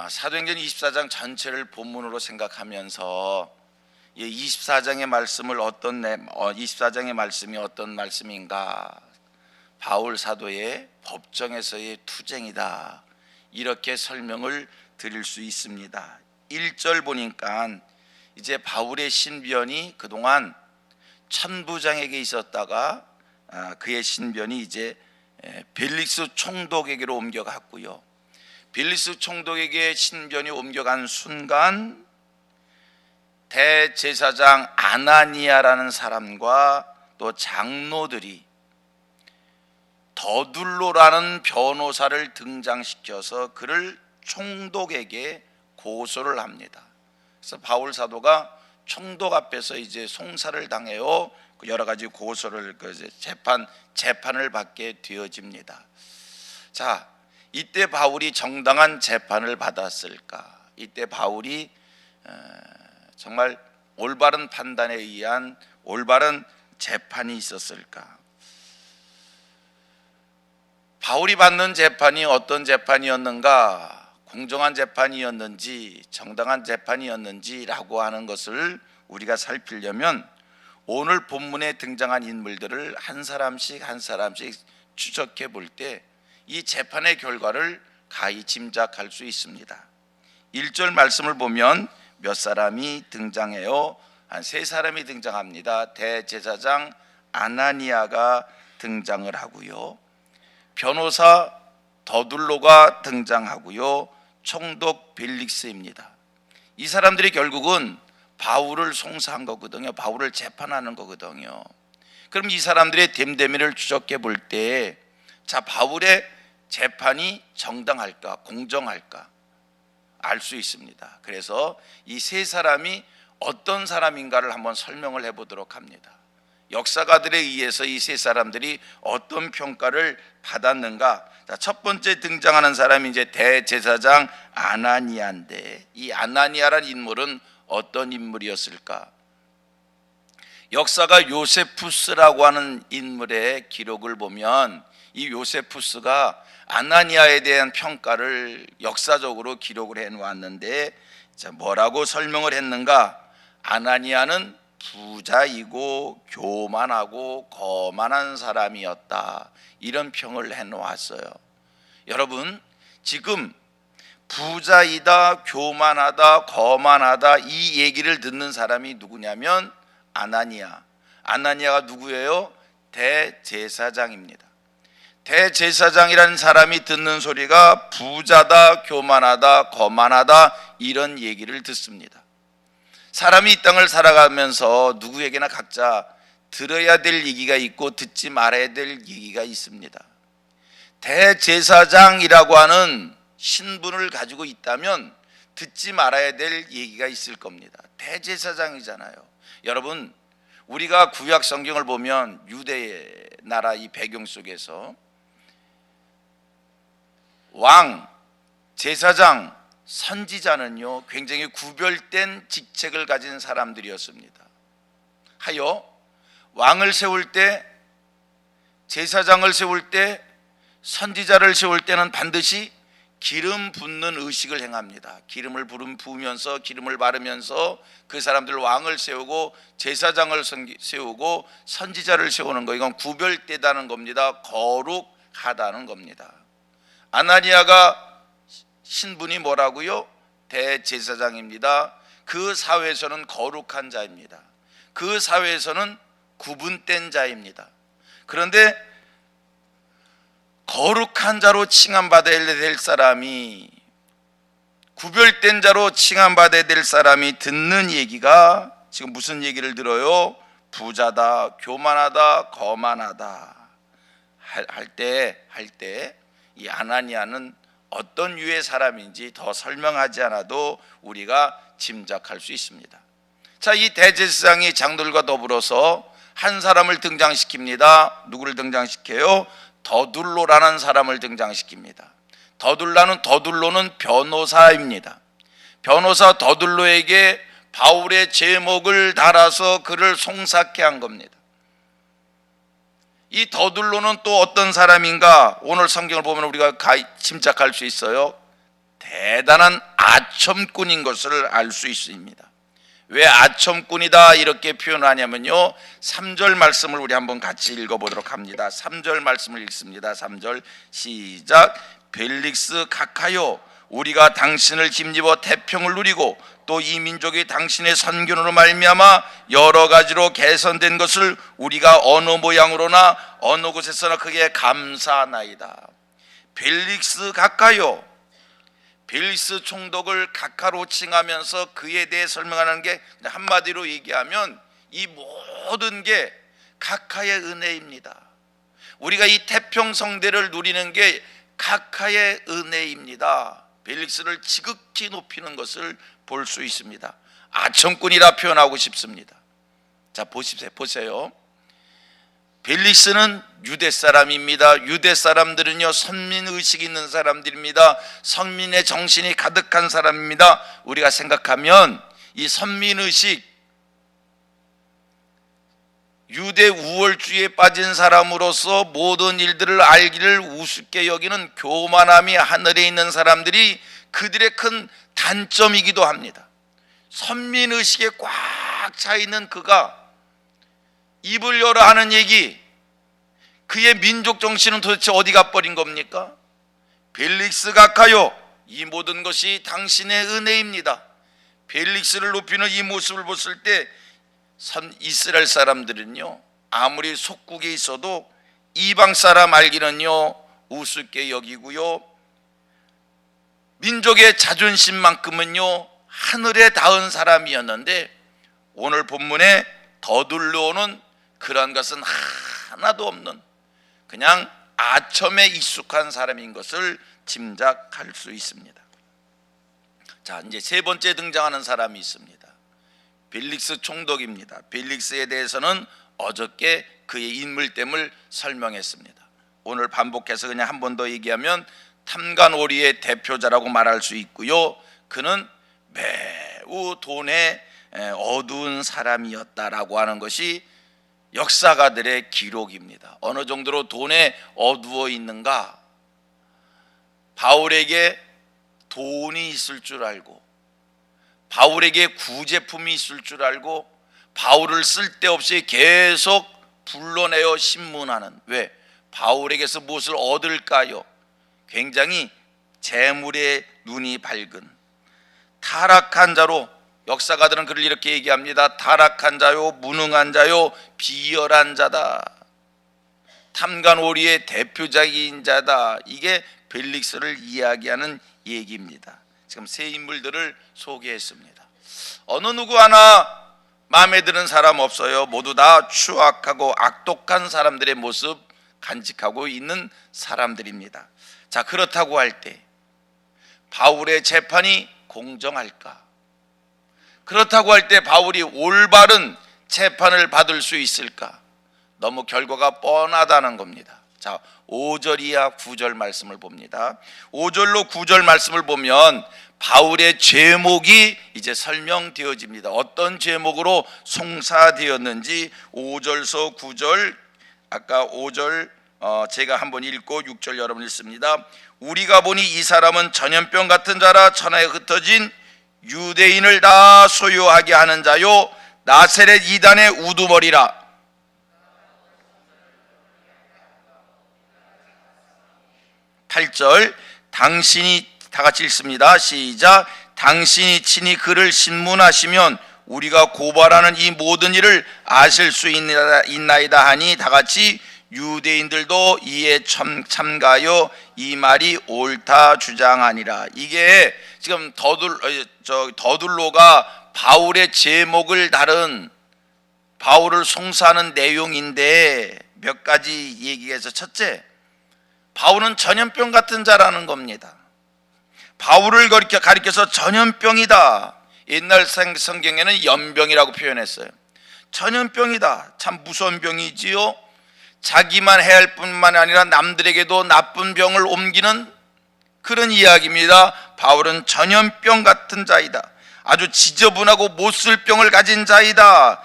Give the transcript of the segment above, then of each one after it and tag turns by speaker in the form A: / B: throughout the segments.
A: 사도행전 24장 전체를 본문으로 생각하면서 24장의 말씀을 24장의 말씀이 어떤 말씀인가? 바울 사도의 법정에서의 투쟁이다, 이렇게 설명을 드릴 수 있습니다. 1절 보니까 이제 바울의 신변이 그동안 천부장에게 있었다가 그의 신변이 이제 벨릭스 총독에게로 옮겨갔고요. 벨릭스 총독에게 신변이 옮겨간 순간 대제사장 아나니아라는 사람과 또 장로들이 더둘로라는 변호사를 등장시켜서 그를 총독에게 고소를 합니다. 그래서 바울 사도가 총독 앞에서 이제 송사를 당해요. 여러 가지 고소를 재판을 받게 되어집니다. 자, 이때 바울이 정당한 재판을 받았을까? 이때 바울이 정말 올바른 판단에 의한 올바른 재판이 있었을까? 바울이 받는 재판이 어떤 재판이었는가? 공정한 재판이었는지 정당한 재판이었는지라고 하는 것을 우리가 살피려면 오늘 본문에 등장한 인물들을 한 사람씩 추적해 볼 때 이 재판의 결과를 가히 짐작할 수 있습니다. 1절 말씀을 보면 몇 사람이 등장해요? 한 3사람이 등장합니다. 대제사장 아나니아가 등장을 하고요, 변호사 더둘로가 등장하고요, 총독 벨릭스입니다. 이 사람들이 결국은 바울을 송사한 거거든요. 바울을 재판하는 거거든요. 그럼 이 사람들의 됨됨이를 추적해 볼 때, 자, 바울의 재판이 정당할까 공정할까 알 수 있습니다. 그래서 이 3사람이 어떤 사람인가를 한번 설명을 해보도록 합니다. 역사가들에 의해서 이 3사람들이 어떤 평가를 받았는가? 자, 첫 번째 등장하는 사람이 이제 대제사장 아나니아인데, 이 아나니아라는 인물은 어떤 인물이었을까? 역사가 요세푸스라고 하는 인물의 기록을 보면 이 요세푸스가 아나니아에 대한 평가를 역사적으로 기록을 해놓았는데, 자, 뭐라고 설명을 했는가? 아나니아는 부자이고 교만하고 거만한 사람이었다, 이런 평을 해놓았어요. 여러분, 지금 부자이다, 교만하다, 거만하다, 이 얘기를 듣는 사람이 누구냐면 아나니아가 누구예요? 대제사장입니다. 대제사장이라는 사람이 듣는 소리가 부자다, 교만하다, 거만하다, 이런 얘기를 듣습니다. 사람이 이 땅을 살아가면서 누구에게나 각자 들어야 될 얘기가 있고 듣지 말아야 될 얘기가 있습니다. 대제사장이라고 하는 신분을 가지고 있다면 듣지 말아야 될 얘기가 있을 겁니다. 대제사장이잖아요. 여러분, 우리가 구약 성경을 보면 유대 나라 이 배경 속에서 왕, 제사장, 선지자는요 굉장히 구별된 직책을 가진 사람들이었습니다. 하여 왕을 세울 때, 제사장을 세울 때, 선지자를 세울 때는 반드시 기름 붓는 의식을 행합니다. 기름을 부으면서 기름을 바르면서 그 사람들 왕을 세우고 제사장을 세우고 선지자를 세우는 거, 이건 구별되다는 겁니다. 거룩하다는 겁니다. 아나니아가 신분이 뭐라고요? 대제사장입니다. 그 사회에서는 거룩한 자입니다. 그 사회에서는 구분된 자입니다. 그런데 거룩한 자로 칭함받아야 될 사람이, 구별된 자로 칭함받아야 될 사람이 듣는 얘기가 지금 무슨 얘기를 들어요? 부자다, 교만하다, 거만하다 할 때 이 아나니아는 어떤 유의 사람인지 더 설명하지 않아도 우리가 짐작할 수 있습니다. 자, 이 대제사장이 장들과 더불어서 한 사람을 등장시킵니다. 누구를 등장시켜요? 더둘로라는 사람을 등장시킵니다. 더둘로는 변호사입니다. 변호사 더둘로에게 바울의 제목을 달아서 그를 송사케 한 겁니다. 이 더둘로는 또 어떤 사람인가? 오늘 성경을 보면 우리가 짐작할 수 있어요. 대단한 아첨꾼인 것을 알 수 있습니다. 왜 아첨꾼이다 이렇게 표현하냐면요, 3절 말씀을 우리 한번 같이 읽어보도록 합니다. 3절 말씀을 읽습니다. 3절 시작. 벨릭스 각하여, 우리가 당신을 힘입어 태평을 누리고 또 이 민족이 당신의 선견으로 말미암아 여러 가지로 개선된 것을 우리가 어느 모양으로나 어느 곳에서나 크게 감사하나이다. 벨릭스 각하여, 벨릭스 총독을 각하로 칭하면서 그에 대해 설명하는 게 한마디로 얘기하면 이 모든 게 각하의 은혜입니다. 우리가 이 태평성대를 누리는 게 각하의 은혜입니다. 벨릭스를 지극히 높이는 것을 볼 수 있습니다. 아첨꾼이라 표현하고 싶습니다. 자, 보세요. 벨릭스는 유대 사람입니다. 유대 사람들은요, 선민의식이 있는 사람들입니다. 선민의 정신이 가득한 사람입니다. 우리가 생각하면 이 선민의식, 유대 우월주의에 빠진 사람으로서 모든 일들을 알기를 우습게 여기는 교만함이 하늘에 있는 사람들이 그들의 큰 단점이기도 합니다. 선민의식에 꽉 차 있는 그가 입을 열어 하는 얘기, 그의 민족 정신은 도대체 어디 가버린 겁니까? 벨릭스 각하여, 이 모든 것이 당신의 은혜입니다. 벨릭스를 높이는 이 모습을 봤을 때 이스라엘 사람들은요, 아무리 속국에 있어도 이방 사람 알기는요 우습게 여기고요, 민족의 자존심만큼은요 하늘에 닿은 사람이었는데, 오늘 본문에 더들러오는 그런 것은 하나도 없는 그냥 아첨에 익숙한 사람인 것을 짐작할 수 있습니다. 자, 이제 세 번째 등장하는 사람이 있습니다. 벨릭스 총독입니다. 벨릭스에 대해서는 어저께 그의 인물됨을 설명했습니다. 오늘 반복해서 그냥 한 번 더 얘기하면 탐관오리의 대표자라고 말할 수 있고요, 그는 매우 돈에 어두운 사람이었다라고 하는 것이 역사가들의 기록입니다. 어느 정도로 돈에 어두워 있는가? 바울에게 돈이 있을 줄 알고, 바울에게 구제품이 있을 줄 알고, 바울을 쓸데없이 계속 불러내어 신문하는, 왜? 바울에게서 무엇을 얻을까요? 굉장히 재물의 눈이 밝은 타락한 자로, 역사가들은 그를 이렇게 얘기합니다. 타락한 자요, 무능한 자요, 비열한 자다, 탐관오리의 대표적인 자다. 이게 벨릭스를 이야기하는 얘기입니다. 지금 세 인물들을 소개했습니다. 어느 누구 하나 마음에 드는 사람 없어요. 모두 다 추악하고 악독한 사람들의 모습 간직하고 있는 사람들입니다. 자, 그렇다고 할 때 바울의 재판이 공정할까? 그렇다고 할 때 바울이 올바른 재판을 받을 수 있을까? 너무 결과가 뻔하다는 겁니다. 자, 5절 이하 9절 말씀을 봅니다. 5절로 9절 말씀을 보면 바울의 죄목이 이제 설명되어집니다. 어떤 죄목으로 송사되었는지 5절서 9절, 아까 5절 제가 한번 읽고 6절 여러분 읽습니다. 우리가 보니 이 사람은 전염병 같은 자라, 천하에 흩어진 유대인을 다 소유하게 하는 자요, 나세렛 이단의 우두머리라. 8절, 당신이, 다 같이 읽습니다. 시작. 당신이 친히 그를 신문하시면 우리가 고발하는 이 모든 일을 아실 수 있나이다 하니, 다 같이 유대인들도 이에 참가하여 이 말이 옳다 주장하니라. 이게 지금 더둘로가 바울의 제목을 다룬, 바울을 송사하는 내용인데 몇 가지 얘기해서, 첫째, 바울은 전염병 같은 자라는 겁니다. 바울을 가리켜서 전염병이다. 옛날 성경에는 연병이라고 표현했어요. 전염병이다. 참 무서운 병이지요. 자기만 해야 할 뿐만 아니라 남들에게도 나쁜 병을 옮기는 그런 이야기입니다. 바울은 전염병 같은 자이다. 아주 지저분하고 못쓸 병을 가진 자이다.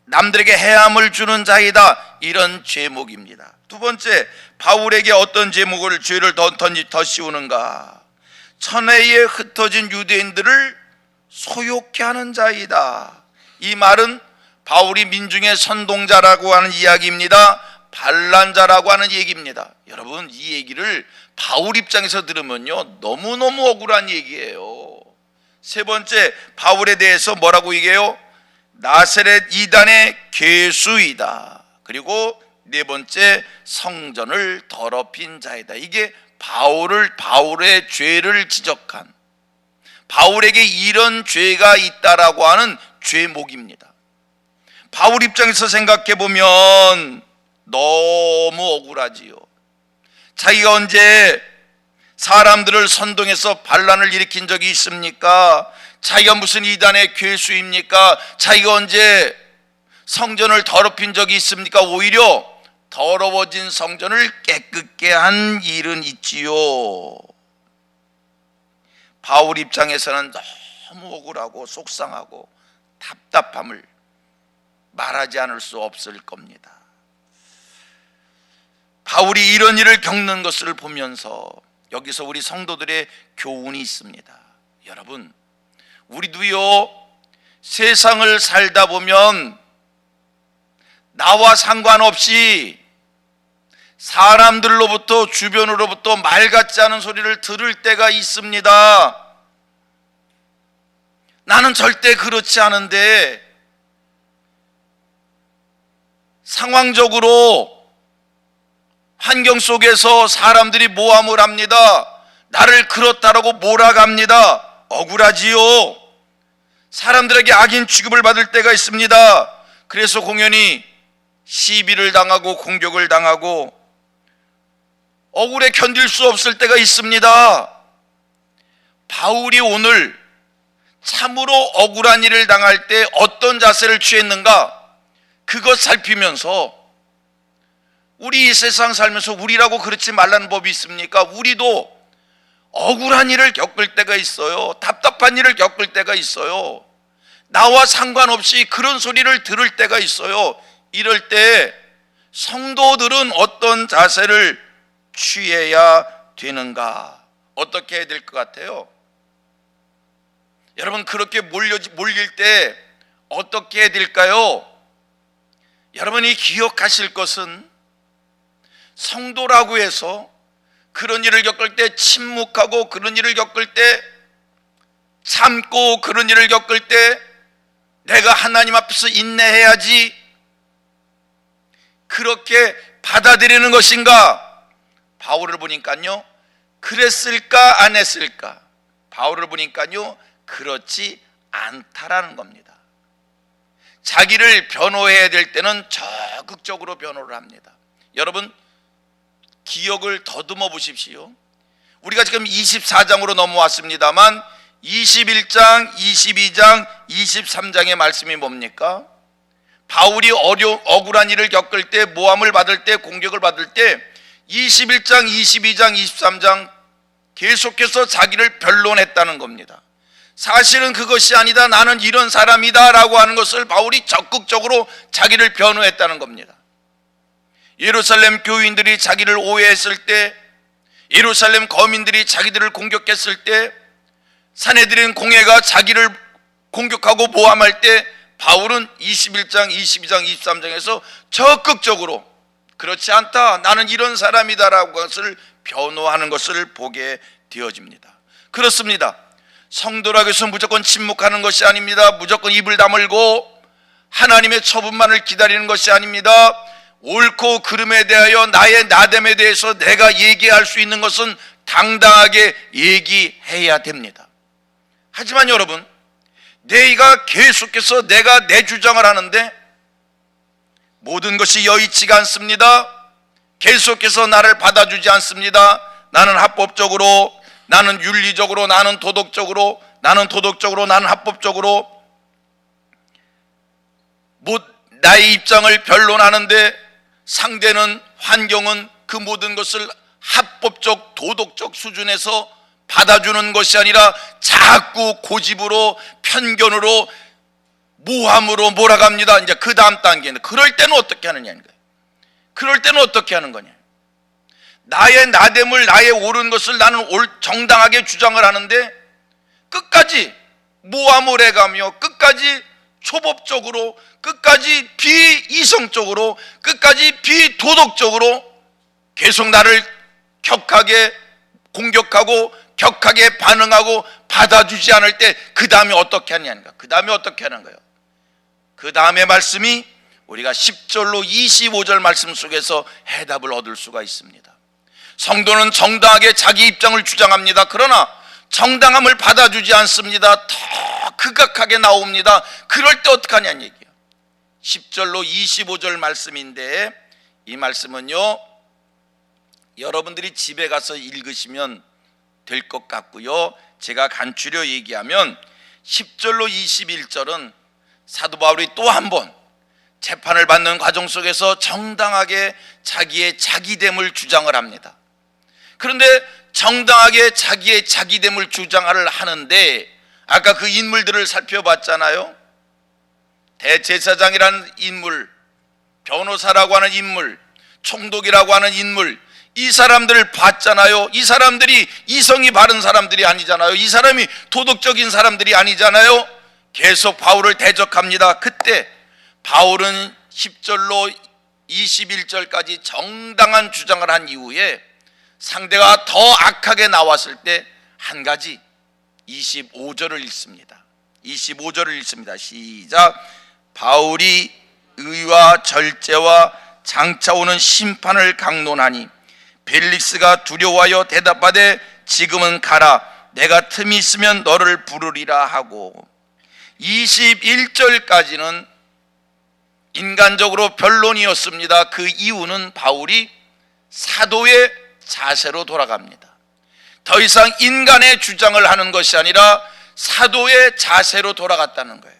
A: 남들에게 해함을 주는 자이다. 이런 제목입니다. 두 번째, 바울에게 어떤 죄를 더 씌우는가? 천하에 흩어진 유대인들을 소욕케 하는 자이다. 이 말은 바울이 민중의 선동자라고 하는 이야기입니다. 반란자라고 하는 얘기입니다. 여러분, 이 얘기를 바울 입장에서 들으면요, 너무너무 억울한 얘기예요. 세 번째, 바울에 대해서 뭐라고 얘기해요? 나세렛 이단의 괴수이다. 그리고 네 번째, 성전을 더럽힌 자이다. 이게 바울의 죄를 지적한, 바울에게 이런 죄가 있다라고 하는 죄목입니다. 바울 입장에서 생각해 보면 너무 억울하지요. 자기가 언제 사람들을 선동해서 반란을 일으킨 적이 있습니까? 자기가 무슨 이단의 괴수입니까? 자기가 언제 성전을 더럽힌 적이 있습니까? 오히려 더러워진 성전을 깨끗게 한 일은 있지요. 바울 입장에서는 너무 억울하고 속상하고 답답함을 말하지 않을 수 없을 겁니다. 바울이 이런 일을 겪는 것을 보면서 여기서 우리 성도들의 교훈이 있습니다. 여러분, 우리도요, 세상을 살다 보면 나와 상관없이 사람들로부터, 주변으로부터 말 같지 않은 소리를 들을 때가 있습니다. 나는 절대 그렇지 않은데 상황적으로 환경 속에서 사람들이 모함을 합니다. 나를 그렇다라고 몰아갑니다. 억울하지요. 사람들에게 악인 취급을 받을 때가 있습니다. 그래서 공연히 시비를 당하고 공격을 당하고 억울해 견딜 수 없을 때가 있습니다. 바울이 오늘 참으로 억울한 일을 당할 때 어떤 자세를 취했는가? 그것 살피면서 우리 이 세상 살면서 우리라고 그렇지 말라는 법이 있습니까? 우리도 억울한 일을 겪을 때가 있어요. 답답한 일을 겪을 때가 있어요. 나와 상관없이 그런 소리를 들을 때가 있어요. 이럴 때 성도들은 어떤 자세를 취해야 되는가? 어떻게 해야 될 것 같아요? 여러분, 그렇게 몰릴 때 어떻게 해야 될까요? 여러분이 기억하실 것은 성도라고 해서 그런 일을 겪을 때 침묵하고, 그런 일을 겪을 때 참고, 그런 일을 겪을 때 내가 하나님 앞에서 인내해야지, 그렇게 받아들이는 것인가? 바울을 보니까요, 그랬을까 안 했을까? 바울을 보니까요, 그렇지 않다라는 겁니다. 자기를 변호해야 될 때는 적극적으로 변호를 합니다. 여러분, 기억을 더듬어 보십시오. 우리가 지금 24장으로 넘어왔습니다만 21장, 22장, 23장의 말씀이 뭡니까? 바울이 억울한 일을 겪을 때, 모함을 받을 때, 공격을 받을 때 21장, 22장, 23장 계속해서 자기를 변론했다는 겁니다. 사실은 그것이 아니다, 나는 이런 사람이다 라고 하는 것을 바울이 적극적으로 자기를 변호했다는 겁니다. 예루살렘 교인들이 자기를 오해했을 때, 예루살렘 거민들이 자기들을 공격했을 때, 산헤드린 공회가 자기를 공격하고 모함할 때 바울은 21장, 22장, 23장에서 적극적으로 그렇지 않다, 나는 이런 사람이다 라고 것을 변호하는 것을 보게 되어집니다. 그렇습니다. 성도라고 해서 무조건 침묵하는 것이 아닙니다. 무조건 입을 다물고 하나님의 처분만을 기다리는 것이 아닙니다. 옳고 그름에 대하여, 나의 나됨에 대해서 내가 얘기할 수 있는 것은 당당하게 얘기해야 됩니다. 하지만 여러분, 내가 계속해서 내가 내 주장을 하는데 모든 것이 여의치가 않습니다. 계속해서 나를 받아주지 않습니다. 나는 합법적으로, 나는 윤리적으로, 나는 도덕적으로, 나는 합법적으로 나의 입장을 변론하는데 상대는, 환경은 그 모든 것을 합법적, 도덕적 수준에서 받아주는 것이 아니라 자꾸 고집으로, 편견으로, 모함으로 몰아갑니다. 이제 그 다음 단계는, 그럴 때는 어떻게 하느냐는 거예요. 그럴 때는 어떻게 하는 거냐? 나의 나됨을, 나의 옳은 것을 나는 정당하게 주장을 하는데 끝까지 모아모래가며 끝까지 초법적으로, 끝까지 비이성적으로, 끝까지 비도덕적으로 계속 나를 격하게 공격하고 격하게 반응하고 받아주지 않을 때 그 다음에 어떻게 하냐는 거야. 그 다음에 어떻게 하는 거예요? 그 다음에 말씀이 우리가 10절로 25절 말씀 속에서 해답을 얻을 수가 있습니다. 성도는 정당하게 자기 입장을 주장합니다. 그러나 정당함을 받아주지 않습니다. 더 극악하게 나옵니다. 그럴 때 어떻게 하냐는 얘기예요. 10절로 25절 말씀인데 이 말씀은요, 여러분들이 집에 가서 읽으시면 될 것 같고요, 제가 간추려 얘기하면 10절로 21절은 사도 바울이 또 한 번 재판을 받는 과정 속에서 정당하게 자기의 자기됨을 주장을 합니다. 그런데 정당하게 자기의 자기됨을 주장을 하는데 아까 그 인물들을 살펴봤잖아요. 대제사장이라는 인물, 변호사라고 하는 인물, 총독이라고 하는 인물, 이 사람들을 봤잖아요. 이 사람들이 이성이 바른 사람들이 아니잖아요. 이 사람이 도덕적인 사람들이 아니잖아요. 계속 바울을 대적합니다. 그때 바울은 10절로 21절까지 정당한 주장을 한 이후에 상대가 더 악하게 나왔을 때 한 가지 25절을 읽습니다. 25절을 읽습니다. 시작. 바울이 의와 절제와 장차 오는 심판을 강론하니 벨릭스가 두려워하여 대답하되 지금은 가라, 내가 틈이 있으면 너를 부르리라 하고, 21절까지는 인간적으로 변론이었습니다. 그 이유는 바울이 사도의 자세로 돌아갑니다. 더 이상 인간의 주장을 하는 것이 아니라 사도의 자세로 돌아갔다는 거예요.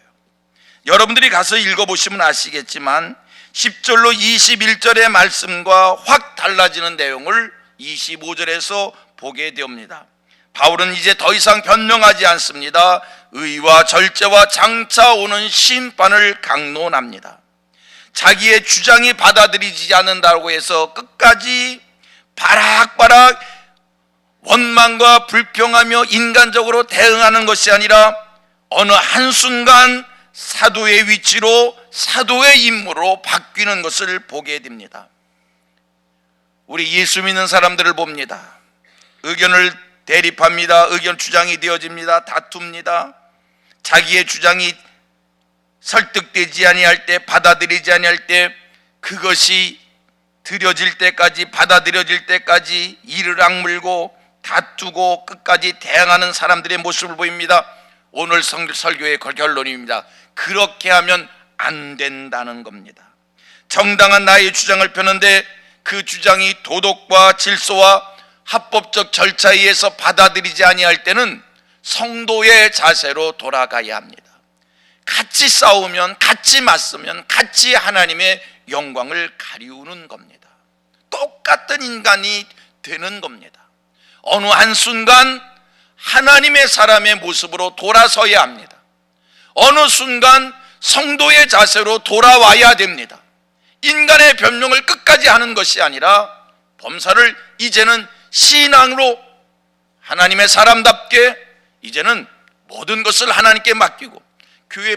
A: 여러분들이 가서 읽어보시면 아시겠지만 10절로 21절의 말씀과 확 달라지는 내용을 25절에서 보게 됩니다. 바울은 이제 더 이상 변명하지 않습니다. 의와 절제와 장차 오는 심판을 강론합니다. 자기의 주장이 받아들이지 않는다고 해서 끝까지 바락바락 원망과 불평하며 인간적으로 대응하는 것이 아니라 어느 한순간 사도의 위치로, 사도의 임무로 바뀌는 것을 보게 됩니다. 우리 예수 믿는 사람들을 봅니다. 의견을 대립합니다. 의견 주장이 되어집니다. 다툽니다. 자기의 주장이 설득되지 아니할 때, 받아들이지 아니할 때, 그것이 드려질 때까지, 받아들여질 때까지 이를 악물고 다투고 끝까지 대항하는 사람들의 모습을 보입니다. 오늘 설교의 결론입니다. 그렇게 하면 안 된다는 겁니다. 정당한 나의 주장을 펴는데 그 주장이 도덕과 질서와 합법적 절차에 의해서 받아들이지 아니할 때는 성도의 자세로 돌아가야 합니다. 같이 싸우면, 같이 맞서면 같이 하나님의 영광을 가리우는 겁니다. 똑같은 인간이 되는 겁니다. 어느 한순간 하나님의 사람의 모습으로 돌아서야 합니다. 어느 순간 성도의 자세로 돌아와야 됩니다. 인간의 변명을 끝까지 하는 것이 아니라 범사를 이제는 신앙으로 하나님의 사람답게 이제는 모든 것을 하나님께 맡기고, 교회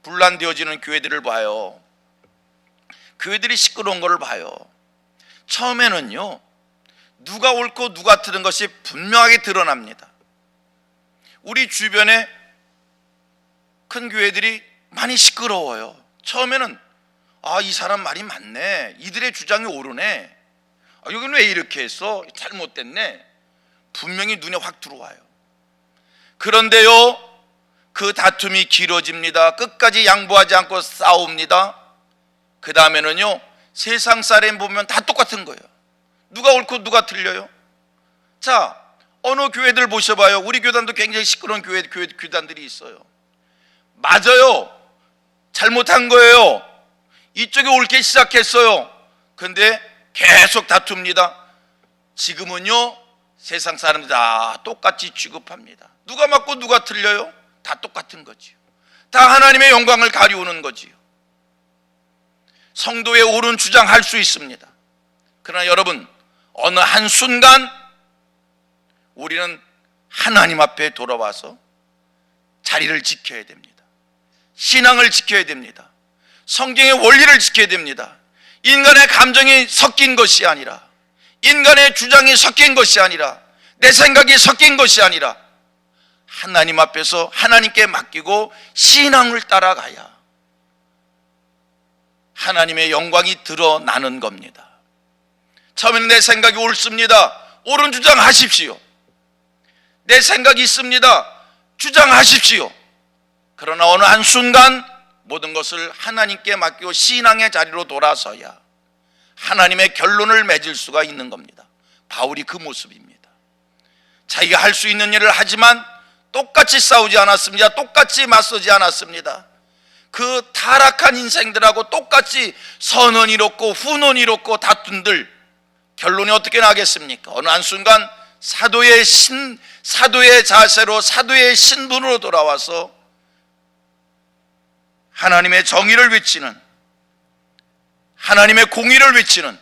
A: 분란되어지는 교회들을 봐요. 교회들이 시끄러운 것을 봐요. 처음에는요, 누가 옳고 누가 틀린 것이 분명하게 드러납니다. 우리 주변에 큰 교회들이 많이 시끄러워요. 처음에는 이 사람 말이 맞네, 이들의 주장이 옳으네, 여기는 왜 이렇게 했어, 잘못됐네, 분명히 눈에 확 들어와요. 그런데요, 그 다툼이 길어집니다. 끝까지 양보하지 않고 싸웁니다. 그 다음에는요, 세상 사람 보면 다 똑같은 거예요. 누가 옳고 누가 틀려요? 자, 어느 교회들 보셔봐요. 우리 교단도 굉장히 시끄러운 교단들이 있어요. 맞아요, 잘못한 거예요. 이쪽이 옳게 시작했어요. 근데 계속 다툽니다. 지금은요, 세상 사람들 다 똑같이 취급합니다. 누가 맞고 누가 틀려요? 다 똑같은 거지요. 다 하나님의 영광을 가리우는 거지요. 성도의 옳은 주장할 수 있습니다. 그러나 여러분, 어느 한순간 우리는 하나님 앞에 돌아와서 자리를 지켜야 됩니다. 신앙을 지켜야 됩니다. 성경의 원리를 지켜야 됩니다. 인간의 감정이 섞인 것이 아니라, 인간의 주장이 섞인 것이 아니라, 내 생각이 섞인 것이 아니라 하나님 앞에서 하나님께 맡기고 신앙을 따라가야 하나님의 영광이 드러나는 겁니다. 처음에는 내 생각이 옳습니다. 옳은 주장하십시오. 내 생각이 있습니다. 주장하십시오. 그러나 어느 한순간 모든 것을 하나님께 맡기고 신앙의 자리로 돌아서야 하나님의 결론을 맺을 수가 있는 겁니다. 바울이 그 모습입니다. 자기가 할 수 있는 일을 하지만 똑같이 싸우지 않았습니다. 똑같이 맞서지 않았습니다. 그 타락한 인생들하고 똑같이 선언 이롭고 훈언 이롭고 다툰들 결론이 어떻게 나겠습니까? 어느 한순간 사도의 자세로, 사도의 신분으로 돌아와서 하나님의 정의를 외치는, 하나님의 공의를 외치는,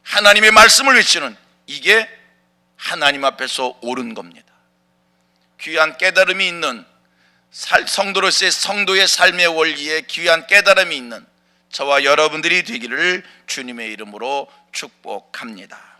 A: 하나님의 말씀을 외치는, 이게 하나님 앞에서 옳은 겁니다. 귀한 깨달음이 있는 성도로서의 성도의 삶의 원리에 귀한 깨달음이 있는 저와 여러분들이 되기를 주님의 이름으로 축복합니다.